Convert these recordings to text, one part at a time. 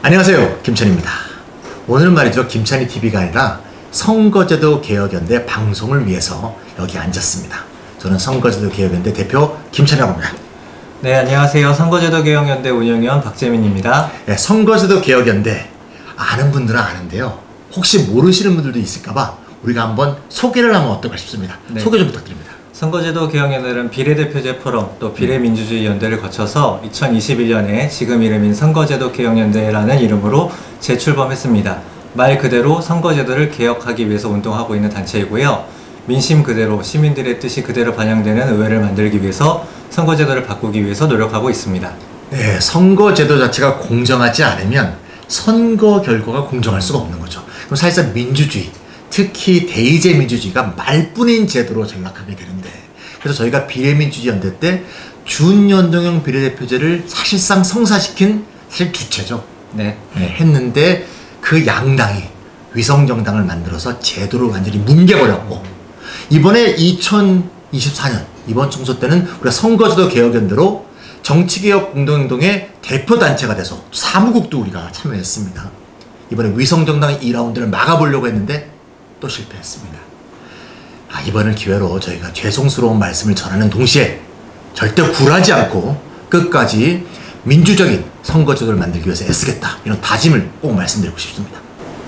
안녕하세요, 김찬입니다. 오늘은 말이죠, 김찬희 TV가 아니라 선거제도 개혁연대 방송을 위해서 여기 앉았습니다. 저는 선거제도 개혁연대 대표 김찬이라고 합니다. 네, 안녕하세요. 선거제도 개혁연대 운영위원 박재민입니다. 네, 선거제도 개혁연대 아는 분들은 아는데요, 혹시 모르시는 분들도 있을까봐 우리가 한번 소개를 하면 어떨까 싶습니다. 네. 소개 좀 부탁드립니다. 선거제도 개혁연대는 비례대표제 포럼 또 비례민주주의 연대를 거쳐서 2021년에 지금 이름인 선거제도 개혁연대라는 이름으로 재출범했습니다. 말 그대로 선거제도를 개혁하기 위해서 운동하고 있는 단체이고요. 민심 그대로 시민들의 뜻이 그대로 반영되는 의회를 만들기 위해서 선거제도를 바꾸기 위해서 노력하고 있습니다. 네, 선거제도 자체가 공정하지 않으면 선거 결과가 공정할 수가 없는 거죠. 그럼 사실상 민주주의, 특히 대의제 민주주의가 말뿐인 제도로 전락하게 되는데, 그래서 저희가 비례민주주의 연대 때 준연동형 비례대표제를 사실상 성사시킨 사실 주체죠. 네, 했는데 그 양당이 위성정당을 만들어서 제도를 완전히 뭉개버렸고, 이번에 2024년 이번 총선 때는 우리가 선거제도 개혁연대로 정치개혁 공동행동의 대표단체가 돼서 사무국도 우리가 참여했습니다. 이번에 위성정당의 2라운드를 막아보려고 했는데 또 실패했습니다. 이번을 기회로 저희가 죄송스러운 말씀을 전하는 동시에 절대 굴하지 않고 끝까지 민주적인 선거제도를 만들기 위해서 애쓰겠다, 이런 다짐을 꼭 말씀드리고 싶습니다.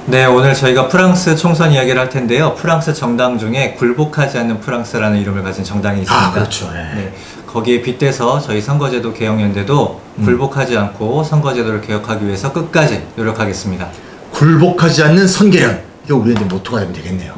네, 오늘 저희가 프랑스 총선 이야기를 할 텐데요. 프랑스 정당 중에 굴복하지 않는 프랑스라는 이름을 가진 정당이 있습니다. 그렇죠. 네, 거기에 빗대서 저희 선거제도 개혁연대도 굴복하지 않고 선거제도를 개혁하기 위해서 끝까지 노력하겠습니다. 굴복하지 않는 선계련, 이게 우리의 이제 모토가 되면 되겠네요.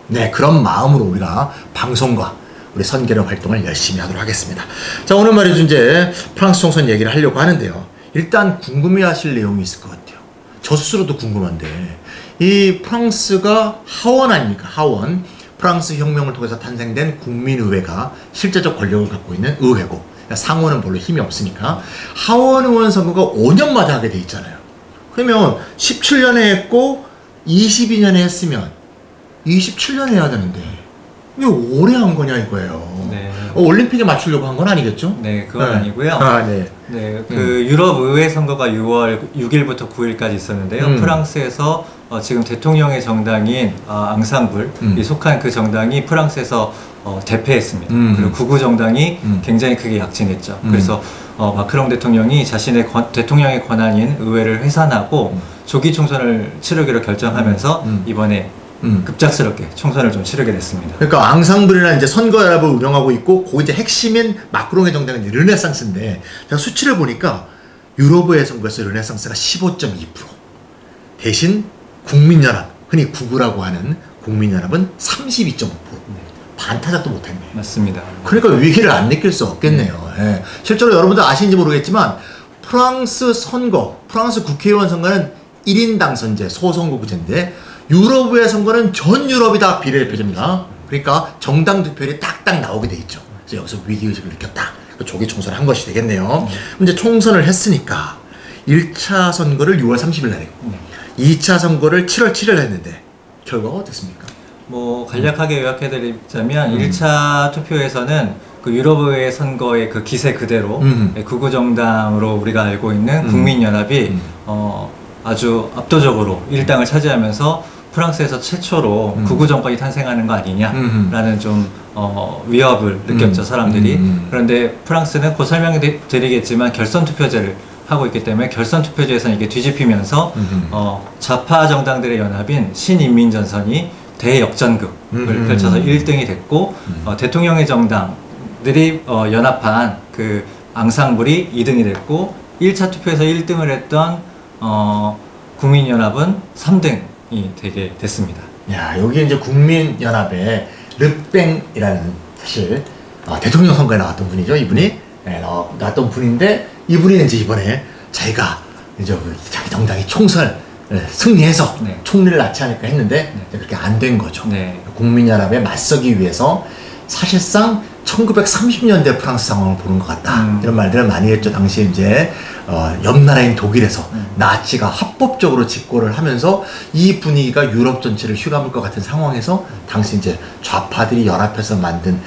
네, 그런 마음으로 우리가 방송과 우리 선계련 활동을 열심히 하도록 하겠습니다. 자, 오늘 말이죠, 이제 프랑스 총선 얘기를 하려고 하는데요. 일단 궁금해하실 내용이 있을 것 같아요. 저 스스로도 궁금한데, 이 프랑스가 하원 아닙니까? 하원. 프랑스 혁명을 통해서 탄생된 국민의회가 실제적 권력을 갖고 있는 의회고, 상원은 별로 힘이 없으니까 하원 의원 선거가 5년마다 하게 돼 있잖아요. 그러면 17년에 했고 22년에 했으면 27년에 해야 되는데 왜 오래 한 거냐 이거예요. 네. 올림픽에 맞추려고 한 건 아니겠죠? 네, 그건 아니고요. 네. 그 유럽 의회 선거가 6월 6일부터 9일까지 있었는데요. 프랑스에서 지금 대통령의 정당인 앙상블이 속한 그 정당이 프랑스에서 대패했습니다. 그리고 극우 정당이 굉장히 크게 약진했죠. 그래서 마크롱 대통령이 자신의 대통령의 권한인 의회를 해산하고 조기 총선을 치르기로 결정하면서 이번에 급작스럽게 총선을 좀 치르게 됐습니다. 그러니까 앙상블이라는 이제 선거연합을 운영하고 있고, 거기 이제 핵심인 마크롱의 정당은 이제 르네상스인데, 제가 수치를 보니까 유럽의 선거에서 르네상스가 15.2%, 대신 국민연합, 흔히 구구라고 하는 국민연합은 32.5%. 반타작도 못했네. 맞습니다. 그러니까 위기를 안 느낄 수 없겠네요. 예. 실제로 여러분들 아시는지 모르겠지만 프랑스 선거, 프랑스 국회의원 선거는 1인 당선제, 소선거구제인데, 유럽의 선거는 전 유럽이 다 비례대표제입니다. 그러니까 정당 득표율이 딱딱 나오게 돼 있죠. 그래서 여기서 위기의식을 느꼈다. 조기 총선을 한 것이 되겠네요. 이제 총선을 했으니까 1차 선거를 6월 30일 날 했고 2차 선거를 7월 7일 했는데 결과가 어땠습니까? 뭐 간략하게 요약해드리자면 1차 투표에서는 그 유럽의 선거의 그 기세 그대로 극우 정당으로 우리가 알고 있는 국민연합이 아주 압도적으로 1당을 차지하면서 프랑스에서 최초로 극우 정권이 탄생하는 거 아니냐라는 좀 위협을 느꼈죠, 사람들이. 그런데 프랑스는 곧 설명드리겠지만 결선 투표제를 하고 있기 때문에 결선 투표제에서는 이게 뒤집히면서 좌파 정당들의 연합인 신인민전선이 대역전극을 펼쳐서 1등이 됐고, 대통령의 정당들이 연합한 그 앙상블이 2등이 됐고, 1차 투표에서 1등을 했던 국민연합은 3등이 되게 됐습니다. 야, 여기 이제 국민연합의 르뺑이라는, 사실 대통령 선거에 나왔던 분이죠. 이분이 나왔던 분인데, 이분이 이제 이번에 자기가 이제 자기 정당이 총선을 승리해서 총리를 낳지 않을까 했는데 그렇게 안 된 거죠. 국민연합에 맞서기 위해서 사실상 1930년대 프랑스 상황을 보는 것 같다, 이런 말들을 많이 했죠. 당시에 이제 옆나라인 독일에서 나치가 합법적으로 집권을 하면서 이 분위기가 유럽 전체를 휘감을 것 같은 상황에서 당시 이제 좌파들이 연합해서 만든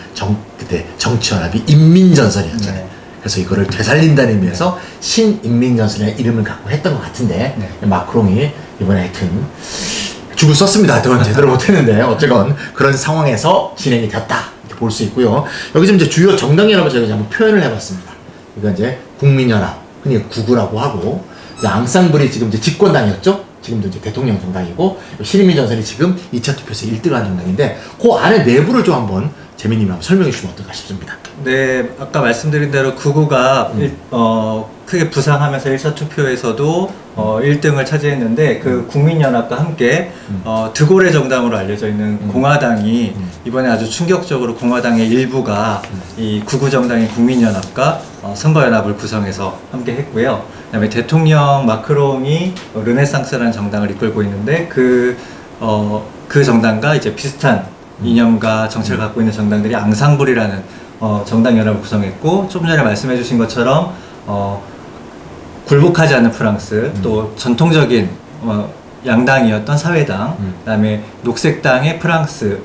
그때 정치연합이 인민전선이었잖아요. 그래서 이거를 되살린다는 의미에서 신인민전선이라는 이름을 갖고 했던 것 같은데 마크롱이 이번에 하여튼 죽을 썼습니다. 하여튼 제대로 못했는데 어쨌건 그런 상황에서 진행이 됐다 이렇게 볼 수 있고요. 여기 좀 이제 주요 정당연합을 저희가 한번 표현을 해봤습니다. 이거 이제 국민연합, 흔히 구구라고 하고, 앙상블이 지금 이제 집권당이었죠. 지금도 이제 대통령 정당이고, 신인민전선이 지금 2차 투표에서 1등한 정당인데, 그 안에 내부를 좀 한번 재민님이 한번 설명해 주시면 어떨까 싶습니다. 네, 아까 말씀드린 대로 구구가 크게 부상하면서 1차 투표에서도 1등을 차지했는데 그 국민연합과 함께 드골의 정당으로 알려져 있는 공화당이 이번에 아주 충격적으로 공화당의 일부가 이 구구 정당인 국민연합과 선거연합을 구성해서 함께 했고요. 그다음에 대통령 마크롱이 르네상스라는 정당을 이끌고 있는데 그 정당과 이제 비슷한 이념과 정책을 갖고 있는 정당들이 앙상블이라는 정당 연합을 구성했고, 좀 전에 말씀해 주신 것처럼 굴복하지 않는 프랑스, 또 전통적인 양당이었던 사회당, 그다음에 녹색당의 프랑스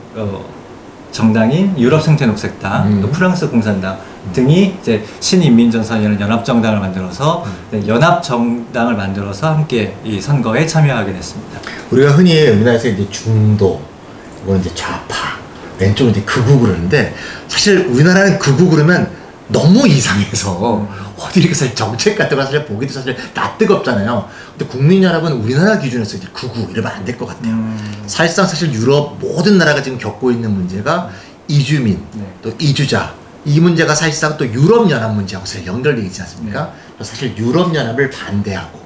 정당인 유럽 생태 녹색당, 또 프랑스 공산당 등이 이제 신인민전선이라는 연합정당을 만들어서 연합정당을 만들어서 함께 이 선거에 참여하게 됐습니다. 우리가 흔히 우리나라에서 이제 중도, 이거는 이제 좌파, 왼쪽은 이제 극우 그러는데, 사실 우리나라는 극우 그러면 너무 이상해서 어디 이렇게 사실 정책 같은 거 사실 보기도 사실 낯뜨겁잖아요. 근데 국민연합은 우리나라 기준에서 이제 극우 이러면 안 될 것 같아요. 사실상 사실 유럽 모든 나라가 지금 겪고 있는 문제가 이주민, 또 이주자, 이 문제가 사실상 또 유럽연합 문제하고 사실 연결되어 있지 않습니까? 사실 유럽연합을 반대하고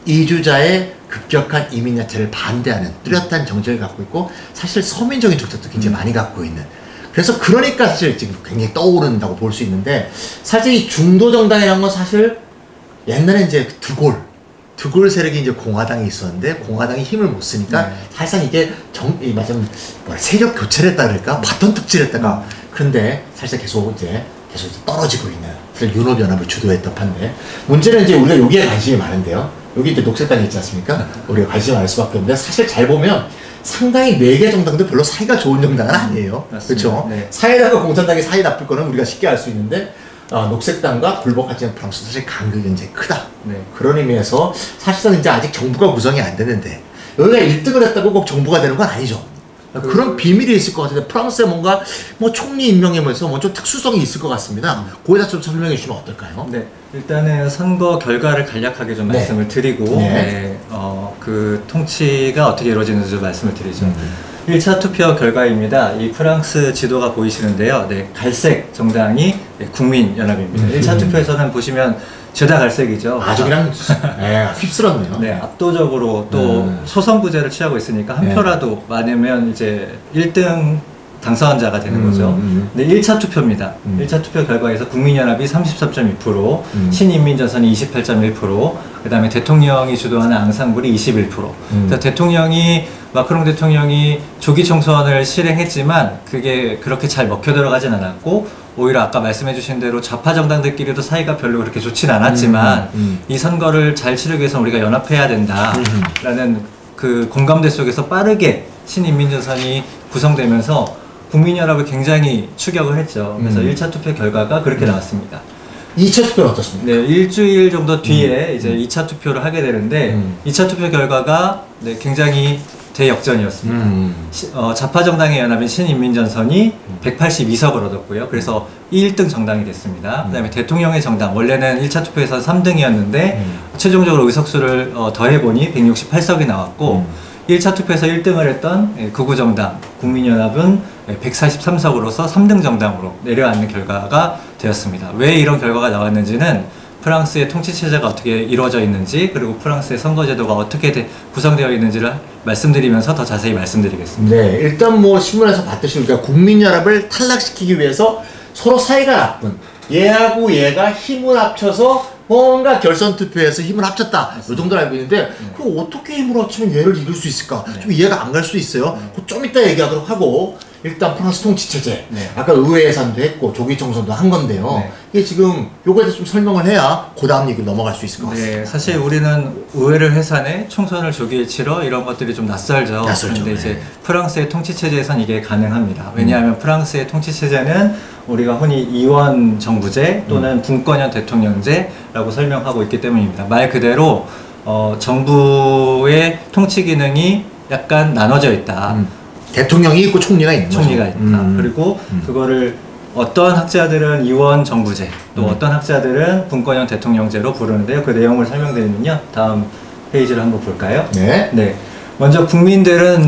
이주자의 급격한 이민 야체를 반대하는 뚜렷한 정책을 갖고 있고, 사실 서민적인 정책도 굉장히 많이 갖고 있는, 그래서 그러니까 사실 지금 굉장히 떠오른다고 볼 수 있는데, 사실 이 중도 정당이라는 건 사실 옛날에 이제 드골 세력이 이제 공화당이 있었는데 공화당이 힘을 못 쓰니까 사실상 이게 세력 교체를 했다 그럴까, 바톤 특질을 했다가, 그런데 사실 계속 이제 떨어지고 있는, 사실 유럽연합을 주도했던 판데, 문제는 이제 우리가 여기에 관심이 많은데요. 여기 이제 녹색당이 있지 않습니까? 우리가 관심을 알 수밖에 없는데, 사실 잘 보면 상당히 4개 정당도 별로 사이가 좋은 정당은 아니에요. 그렇죠? 네. 사이다가 공산당이 사이 나쁠 거는 우리가 쉽게 알 수 있는데, 녹색당과 굴복하지 않는 프랑스 사실 간극이 굉장히 크다. 그런 의미에서 사실상 이제 아직 정부가 구성이 안 되는데, 여기가 1등을 했다고 꼭 정부가 되는 건 아니죠. 그런 비밀이 있을 것 같은데, 프랑스에 뭔가 총리 임명하면서 좀 특수성이 있을 것 같습니다. 거기다 좀 설명해 주시면 어떨까요? 네, 일단은 선거 결과를 간략하게 좀 말씀을 드리고, 그 통치가 어떻게 이루어지는지 좀 말씀을 드리죠. 1차 투표 결과입니다. 이 프랑스 지도가 보이시는데요. 갈색 정당이 국민연합입니다. 1차 투표에서는 보시면 죄다 갈색이죠. 아주 그냥 휩쓸었네요. 네, 압도적으로 또 소선구제를 취하고 있으니까 한 표라도 많으면 이제 1등 당선자가 되는 거죠. 근데 1차 투표입니다. 1차 투표 결과에서 국민연합이 33.2%, 신인민전선이 28.1%, 그 다음에 대통령이 주도하는 앙상블이 21%. 그래서 마크롱 대통령이 조기 총선을 실행했지만 그게 그렇게 잘 먹혀 들어가진 않았고, 오히려 아까 말씀해 주신 대로 좌파 정당들끼리도 사이가 별로 그렇게 좋진 않았지만 이 선거를 잘 치르기 위해서 우리가 연합해야 된다라는 그 공감대 속에서 빠르게 신인민전선이 구성되면서 국민연합을 굉장히 추격을 했죠. 그래서 1차 투표 결과가 그렇게 나왔습니다. 2차 투표는 어떻습니까? 네, 일주일 정도 뒤에 이제 2차 투표를 하게 되는데 2차 투표 결과가 굉장히 대역전이었습니다. 좌파 정당의 연합인 신인민전선이 182석을 얻었고요. 그래서 1등 정당이 됐습니다. 그다음에 대통령의 정당, 원래는 1차 투표에서 3등이었는데 최종적으로 의석수를 더해보니 168석이 나왔고, 1차 투표에서 1등을 했던 극우정당 국민연합은 143석으로서 3등 정당으로 내려앉는 결과가 되었습니다. 왜 이런 결과가 나왔는지는 프랑스의 통치체제가 어떻게 이루어져 있는지, 그리고 프랑스의 선거제도가 어떻게 구성되어 있는지를 말씀드리면서 더 자세히 말씀드리겠습니다. 네, 일단 신문에서 봤듯이 우리가 국민연합을 탈락시키기 위해서 서로 사이가 나쁜 얘하고 얘가 힘을 합쳐서 뭔가 결선 투표에서 힘을 합쳤다, 이 정도로 알고 있는데, 그럼 어떻게 힘을 합치면 얘를 이길 수 있을까? 좀 이해가 안 갈 수 있어요. 좀 이따 얘기하도록 하고, 일단 프랑스 통치체제, 네. 아까 의회 예산도 했고 조기 총선도 한 건데요. 네. 이게 지금 요거에 대해서 좀 설명을 해야 그 다음 얘기로 넘어갈 수 있을 것 같습니다. 네, 사실 우리는 의회를 해산해 총선을 조기에 치러 이런 것들이 좀 낯설죠. 그런데 이제 네. 프랑스의 통치체제에선 이게 가능합니다. 왜냐하면 프랑스의 통치체제는 우리가 흔히 이원 정부제 또는 분권형 대통령제라고 설명하고 있기 때문입니다. 말 그대로 정부의 통치 기능이 약간 나눠져 있다. 대통령이 있고 총리가 있는 거죠. 총리가 있다. 그리고 그거를 어떤 학자들은 이원 정부제, 또 어떤 학자들은 분권형 대통령제로 부르는데요. 그 내용을 설명드리면요. 다음 페이지를 한번 볼까요? 네. 네. 먼저 국민들은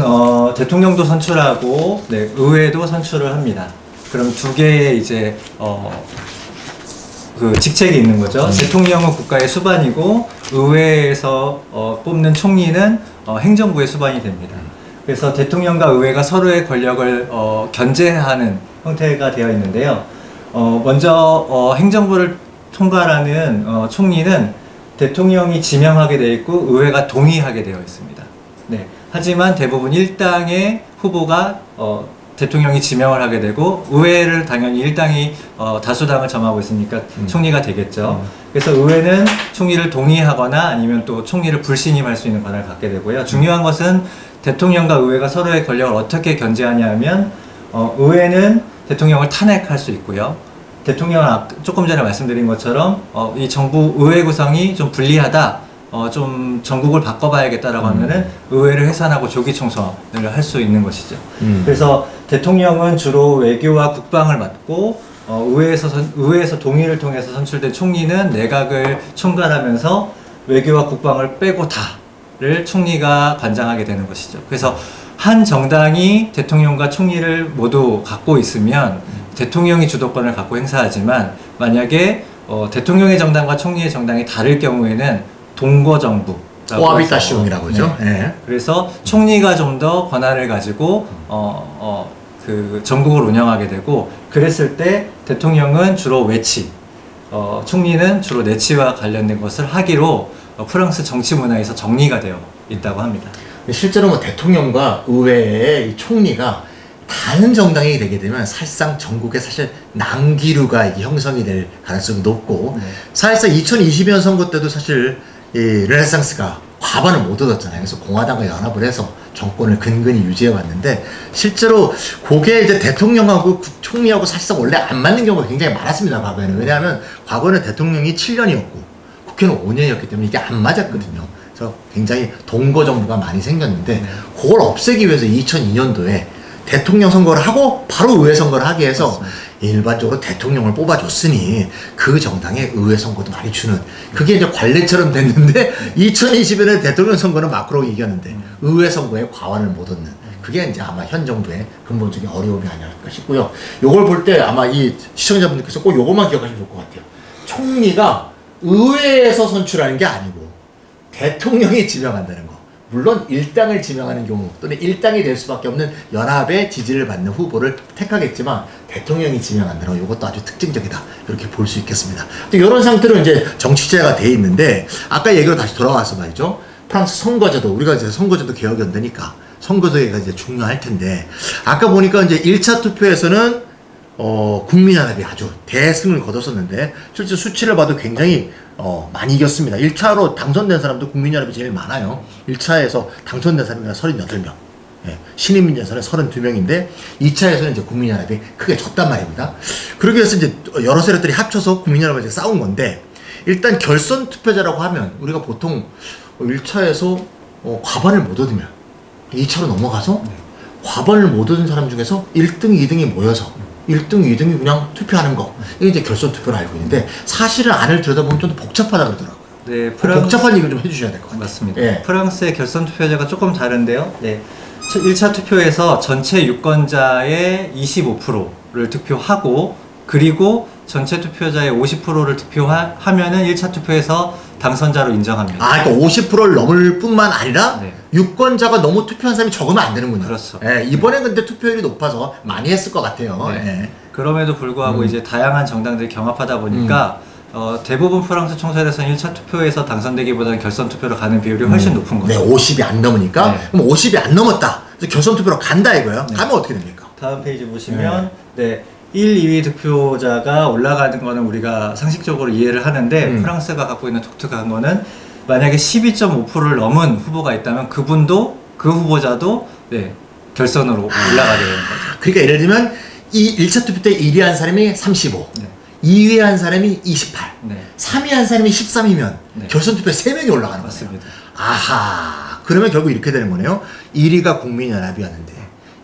대통령도 선출하고 네, 의회도 선출을 합니다. 그럼 두 개의 이제 그 직책이 있는 거죠. 대통령은 국가의 수반이고 의회에서 뽑는 총리는 행정부의 수반이 됩니다. 그래서 대통령과 의회가 서로의 권력을 견제하는 형태가 되어 있는데요. 먼저 행정부를 총괄하는 총리는 대통령이 지명하게 되어 있고 의회가 동의하게 되어 있습니다. 네. 하지만 대부분 일당의 후보가 대통령이 지명을 하게 되고 의회를 당연히 일당이 다수당을 점하고 있으니까 총리가 되겠죠. 그래서 의회는 총리를 동의하거나 아니면 또 총리를 불신임할 수 있는 권한을 갖게 되고요. 중요한 것은 대통령과 의회가 서로의 권력을 어떻게 견제하냐 하면 의회는 대통령을 탄핵할 수 있고요. 대통령은 조금 전에 말씀드린 것처럼 이 정부 의회 구성이 좀 불리하다, 좀 전국을 바꿔봐야겠다라고 하면은 의회를 해산하고 조기 총선을 할 수 있는 것이죠. 그래서 대통령은 주로 외교와 국방을 맡고 의회에서 동의를 통해서 선출된 총리는 내각을 총괄하면서 외교와 국방을 빼고 다를 총리가 관장하게 되는 것이죠. 그래서 한 정당이 대통령과 총리를 모두 갖고 있으면 대통령이 주도권을 갖고 행사하지만 만약에 대통령의 정당과 총리의 정당이 다를 경우에는 동거정부 코아비타시옹이라고 하죠. 네. 네. 그래서 총리가 좀 더 권한을 가지고 그 전국을 운영하게 되고 그랬을 때 대통령은 주로 외치, 총리는 주로 내치와 관련된 것을 하기로 프랑스 정치 문화에서 정리가 되어 있다고 합니다. 실제로 뭐 대통령과 의회의 이 총리가 다른 정당이 되게 되면 사실상 전국에 사실 난기류가 이게 형성이 될 가능성이 높고 사실상 2020년 선거 때도 사실 이 르네상스가 과반을 못 얻었잖아요. 그래서 공화당과 연합을 해서 정권을 근근히 유지해 왔는데 실제로 그게 이제 대통령하고 총리하고 사실상 원래 안 맞는 경우가 굉장히 많았습니다. 과거에는. 왜냐하면 과거에는 대통령이 7년이었고 국회는 5년이었기 때문에 이게 안 맞았거든요. 그래서 굉장히 동거 정부가 많이 생겼는데 그걸 없애기 위해서 2002년도에 대통령 선거를 하고 바로 의회 선거를 하게 해서 맞습니다. 일반적으로 대통령을 뽑아줬으니 그 정당에 의회 선거도 많이 주는 그게 이제 관례처럼 됐는데 2020년에 대통령 선거는 마크롱이 이겼는데 의회 선거에 과반을 못 얻는 그게 이제 아마 현 정부의 근본적인 어려움이 아닐까 싶고요. 요걸 볼 때 아마 이 시청자분들께서 꼭 요것만 기억하시면 좋을 것 같아요. 총리가 의회에서 선출하는 게 아니고 대통령이 지명한다는 거. 물론 일당을 지명하는 경우 또는 일당이 될 수밖에 없는 연합의 지지를 받는 후보를 택하겠지만 대통령이 지명한다는 거 이것도 아주 특징적이다 이렇게 볼 수 있겠습니다. 이런 상태로 이제 정치제가 돼 있는데 아까 얘기로 다시 돌아와서 말이죠. 프랑스 선거제도 우리가 이제 선거제도 개혁연대니까 선거제가 이제 중요할 텐데 아까 보니까 이제 1차 투표에서는 국민연합이 아주 대승을 거뒀었는데 실제 수치를 봐도 굉장히 많이 이겼습니다. 1차로 당선된 사람도 국민연합이 제일 많아요. 1차에서 당선된 사람이 38명. 예, 신인민전선은 32명인데 2차에서는 이제 국민연합이 크게 졌단 말입니다. 그러기 위해서 이제 여러 세력들이 합쳐서 국민연합을 이제 싸운 건데 일단 결선 투표자라고 하면 우리가 보통 1차에서 과반을 못 얻으면 2차로 넘어가서 과반을 못 얻은 사람 중에서 1등, 2등이 모여서 1등, 2등이 그냥 투표하는 거. 이게 이제 결선 투표로 알고 있는데 사실은 안을 들여다보면 좀 더 복잡하다 그러더라고요. 네, 복잡한 얘기를 좀 해주셔야 될 것 같아요. 맞습니다. 예. 프랑스의 결선 투표제가 조금 다른데요. 네. 1차 투표에서 전체 유권자의 25%를 투표하고 그리고 전체 투표자의 50%를 투표하면은 1차 투표에서 당선자로 인정합니다. 아, 그러니까 50%를 넘을 뿐만 아니라 네. 유권자가 너무 투표한 사람이 적으면 안 되는군요. 그렇죠. 예, 이번에 근데 투표율이 높아서 많이 했을 것 같아요. 네. 예. 그럼에도 불구하고 이제 다양한 정당들이 경합하다 보니까 대부분 프랑스 총선에서는 1차 투표에서 당선되기보다는 결선 투표로 가는 비율이 훨씬 높은 거죠. 네, 50이 안 넘으니까 네. 그럼 50이 안 넘었다. 그래서 결선 투표로 간다 이거예요. 네. 가면 어떻게 됩니까? 다음 페이지 보시면 네. 1, 2위 득표자가 올라가는 거는 우리가 상식적으로 이해를 하는데 프랑스가 갖고 있는 독특한 거는 만약에 12.5%를 넘은 후보가 있다면 그분도 그 후보자도 네, 결선으로 올라가게 되는 거죠. 그러니까 예를 들면 이 1차 투표 때 1위 한 사람이 35, 네. 2위 한 사람이 28, 네. 3위 한 사람이 13이면 네. 결선 투표에 3명이 올라가는 맞습니다. 거예요. 아하. 그러면 결국 이렇게 되는 거네요. 1위가 국민연합이었는데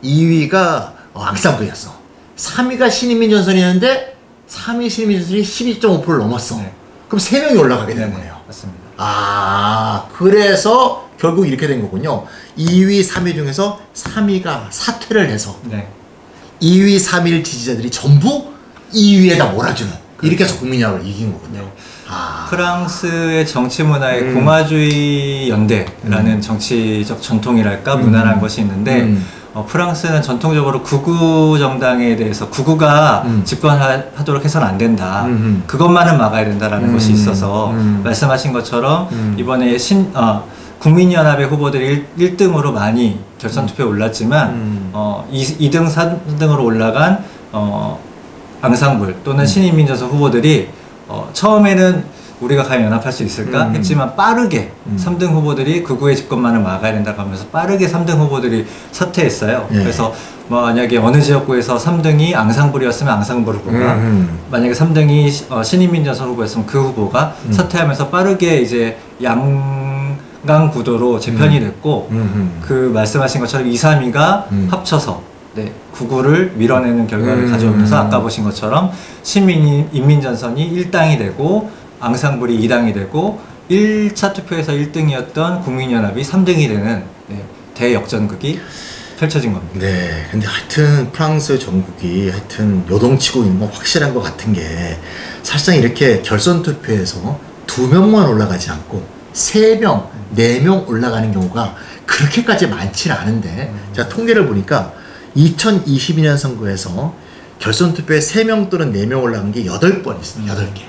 2위가 앙상블이었어. 3위가 신인민전선이었는데 3위 신인민전선이 12.5%를 넘었어. 네. 그럼 3명이 올라가게 되는 네. 거네요. 맞습니다. 아, 그래서 결국 이렇게 된 거군요. 2위, 3위 중에서 3위가 사퇴를 해서 네. 2위, 3위 지지자들이 전부 2위에다 몰아주는 이렇게 해서 국민연합을 이긴 거군요. 네. 아. 프랑스의 정치 문화에 공화주의 연대라는 정치적 전통이랄까 문화라는 것이 있는데 프랑스는 전통적으로 극우 정당에 대해서 극우가 집권하도록 해서는 안 된다. 그것만은 막아야 된다라는 것이 있어서 말씀하신 것처럼 이번에 국민연합의 후보들이 1등으로 많이 결선 투표에 올랐지만 2등, 3등으로 올라간 앙상블 또는 신인민전선 후보들이 처음에는 우리가 과연 연합할 수 있을까 했지만 빠르게 3등 후보들이 극우의 집권만을 막아야 된다고 하면서 빠르게 3등 후보들이 사퇴했어요. 예. 그래서 만약에 어느 지역구에서 3등이 앙상블이었으면 앙상블 후보가 만약에 3등이 신인민전선 후보였으면 그 후보가 사퇴하면서 빠르게 이제 양강 구도로 재편이 됐고 그 말씀하신 것처럼 2, 3위가 합쳐서 네, 극우를 밀어내는 결과를 가져오면서 아까 보신 것처럼 인민전선이 1당이 되고 앙상블이 2당이 되고 1차 투표에서 1등이었던 국민연합이 3등이 되는 네, 대역전극이 펼쳐진 겁니다. 네, 근데 하여튼 프랑스 전국이 하여튼 요동치고 있는 건 확실한 것 같은 게 사실상 이렇게 결선 투표에서 2명만 올라가지 않고 3명, 4명 올라가는 경우가 그렇게까지 많지는 않은데 제가 통계를 보니까 2022년 선거에서 결선 투표에 3명 또는 4명 올라간 게 8번 있습니다. 8개.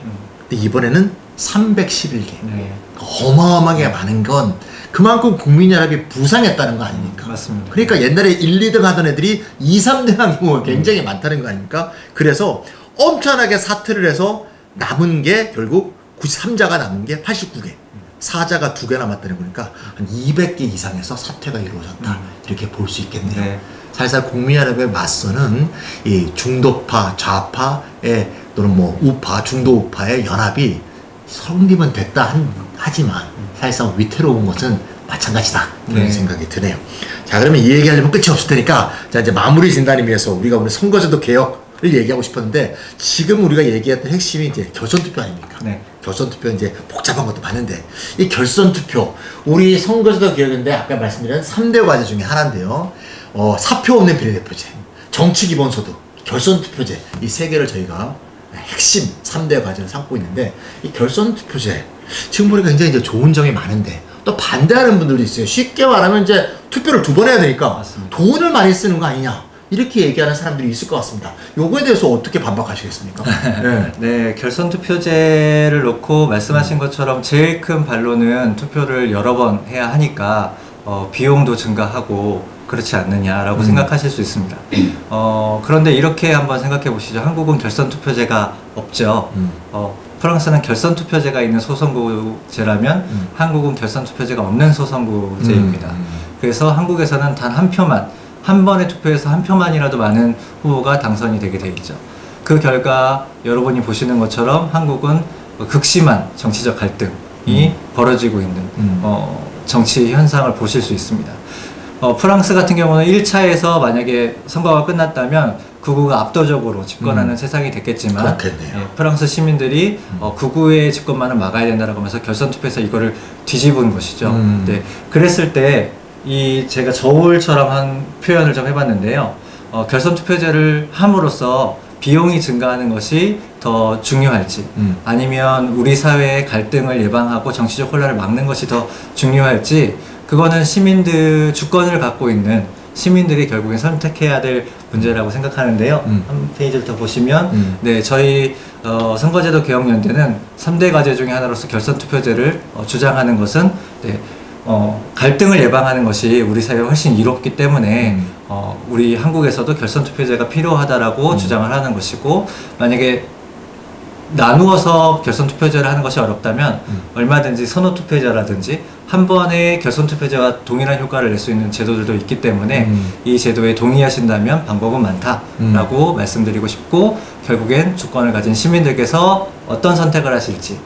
근데 이번에는 311개. 네. 어마어마하게 많은 건 그만큼 국민연합이 부상했다는 거 아닙니까? 맞습니다. 그러니까 옛날에 1, 2등 하던 애들이 2, 3등 한 경우가 굉장히 많다는 거 아닙니까? 그래서 엄청나게 사퇴를 해서 남은 게 결국 93자가 남은 게 89개. 사자가 2개 남았다는 거니까 한 200개 이상에서 사퇴가 이루어졌다. 이렇게 볼 수 있겠네요. 네. 사실상 국민연합에 맞서는 이 중도파, 좌파의 또는 뭐 우파, 중도 우파의 연합이 성립은 됐다 하지만 사실상 위태로운 것은 마찬가지다. 그런 네. 생각이 드네요. 자, 그러면 이 얘기하려면 끝이 없을 테니까 자, 이제 마무리 진단을 위해서 우리가 오늘 선거제도 개혁을 얘기하고 싶었는데 지금 우리가 얘기했던 핵심이 이제 결선투표 아닙니까? 네. 결선투표 이제 복잡한 것도 많은데 이 결선투표 우리 선거제도 개혁인데 아까 말씀드린 3대 과제 중에 하나인데요. 사표 없는 비례대표제, 정치기본소득, 결선투표제 이 3개를 저희가 핵심 3대 과제를 삼고 있는데 이 결선투표제 지금 보니까 굉장히 이제 좋은 점이 많은데 또 반대하는 분들도 있어요. 쉽게 말하면 이제 투표를 2번 해야 되니까 맞습니다. 돈을 많이 쓰는 거 아니냐 이렇게 얘기하는 사람들이 있을 것 같습니다. 요거에 대해서 어떻게 반박하시겠습니까? 네. 네, 결선투표제를 놓고 말씀하신 것처럼 제일 큰 반론은 투표를 여러 번 해야 하니까 비용도 증가하고 그렇지 않느냐라고 생각하실 수 있습니다. 그런데 이렇게 한번 생각해 보시죠. 한국은 결선투표제가 없죠. 프랑스는 결선투표제가 있는 소선구제라면 한국은 결선투표제가 없는 소선구제입니다. 그래서 한국에서는 단 한 표만, 한 번의 투표에서 한 표만이라도 많은 후보가 당선이 되게 돼 있죠. 그 결과 여러분이 보시는 것처럼 한국은 극심한 정치적 갈등이 벌어지고 있는 정치 현상을 보실 수 있습니다. 프랑스 같은 경우는 1차에서 만약에 선거가 끝났다면 극우가 압도적으로 집권하는 세상이 됐겠지만 프랑스 시민들이 극우의 집권만을 막아야 된다고 하면서 결선투표에서 이거를 뒤집은 것이죠. 네, 그랬을 때 제가 저울처럼 한 표현을 좀 해봤는데요. 결선투표제를 함으로써 비용이 증가하는 것이 더 중요할지 아니면 우리 사회의 갈등을 예방하고 정치적 혼란을 막는 것이 더 중요할지 그거는 주권을 갖고 있는 시민들이 결국엔 선택해야 될 문제라고 생각하는데요. 한 페이지를 더 보시면 네, 저희 선거제도 개혁연대는 3대 과제 중에 하나로서 결선투표제를 주장하는 것은 네, 갈등을 예방하는 것이 우리 사회에 훨씬 이롭기 때문에 우리 한국에서도 결선 투표제가 필요하다라고 주장을 하는 것이고, 만약에 나누어서 결선 투표제를 하는 것이 어렵다면 얼마든지 선호 투표제라든지 한 번에 결선 투표제와 동일한 효과를 낼 수 있는 제도들도 있기 때문에 이 제도에 동의하신다면 방법은 많다라고 말씀드리고 싶고, 결국엔 주권을 가진 시민들께서 어떤 선택을 하실지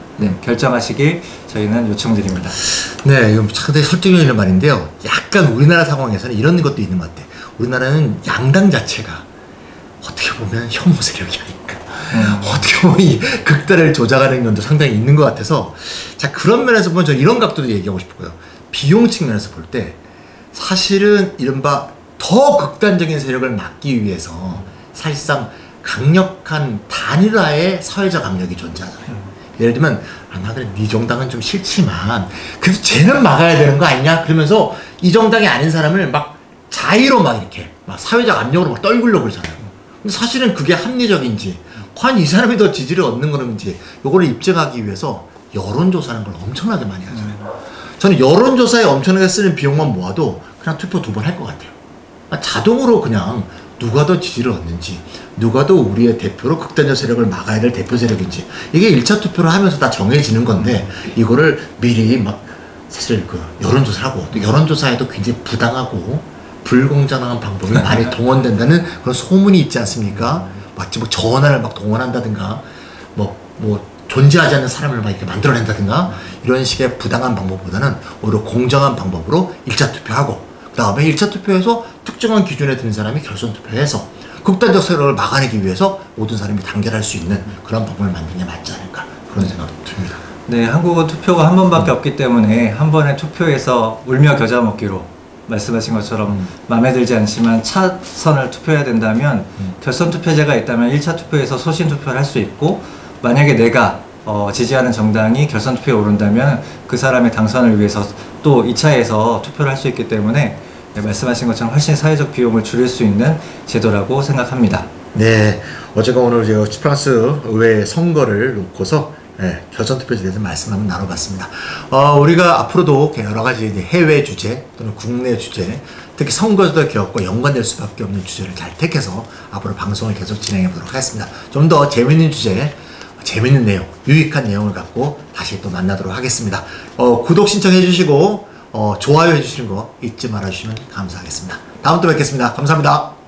결정하시길 저희는 요청드립니다. 네, 이건 상당히 설득력 있는 말인데요. 약간 우리나라 상황에서는 이런 것도 있는 것 같아요. 우리나라는 양당 자체가 어떻게 보면 혐오 세력이 아닐까. 어떻게 보면 이 극단을 조작하는 면도 상당히 있는 것 같아서, 자, 그런 면에서 보면 저 이런 각도도 얘기하고 싶고요. 비용 측면에서 볼 때 사실은 이른바 더 극단적인 세력을 막기 위해서 사실상 강력한 단일화의 사회적 압력이 존재하잖아요. 예를 들면, 나 그래, 네 정당은 좀 싫지만 그래도 쟤는 막아야 되는 거 아니냐? 그러면서 이 정당이 아닌 사람을 막 자의로 막 이렇게 막 사회적 압력으로 막 떨구려고 그러잖아요. 근데 사실은 그게 합리적인지, 과연 이 사람이 더 지지를 얻는 건지, 요거를 입증하기 위해서 여론조사라는 걸 엄청나게 많이 하잖아요. 저는 여론조사에 엄청나게 쓰는 비용만 모아도 그냥 투표 2번 할 것 같아요. 자동으로 그냥 누가 더 지지를 얻는지, 누가 더 우리의 대표로 극단적 세력을 막아야 될 대표 세력인지, 이게 1차 투표를 하면서 다 정해지는 건데, 이거를 미리 막 사실 그 여론조사를 하고, 또 여론조사에도 굉장히 부당하고 불공정한 방법이 많이 동원된다는 그런 소문이 있지 않습니까? 마치 뭐 전화를 막 동원한다든가, 뭐 존재하지 않는 사람을 막 이렇게 만들어낸다든가, 이런 식의 부당한 방법보다는 오히려 공정한 방법으로 1차 투표하고, 그 다음에 1차 투표에서 특정한 기준에 드는 사람이 결선 투표해서 극단적 세력을 막아내기 위해서 모든 사람이 단결할 수 있는 그런 방법을 만드는 게 맞지 않을까, 그런 생각이 듭니다. 네, 한국은 투표가 한 번밖에 없기 때문에 한 번의 투표에서 울며 겨자 먹기로 말씀하신 것처럼 마음에 들지 않지만 차선을 투표해야 된다면 결선 투표제가 있다면 1차 투표에서 소신 투표를 할 수 있고, 만약에 내가 지지하는 정당이 결선 투표에 오른다면 그 사람의 당선을 위해서 또 2차에서 투표를 할 수 있기 때문에, 말씀하신 것처럼 훨씬 사회적 비용을 줄일 수 있는 제도라고 생각합니다. 네, 어제가 오늘 제가 프랑스 의회 선거를 놓고서 결선 투표에 대해서 말씀 한번 나눠봤습니다. 우리가 앞으로도 여러 가지 해외 주제 또는 국내 주제, 특히 선거제도 개혁과 연관될 수밖에 없는 주제를 잘 택해서 앞으로 방송을 계속 진행해 보도록 하겠습니다. 좀 더 재밌는 주제, 재밌는 내용, 유익한 내용을 갖고 다시 또 만나도록 하겠습니다. 구독 신청해 주시고 좋아요 해주시는 거 잊지 말아주시면 감사하겠습니다. 다음 또 뵙겠습니다. 감사합니다.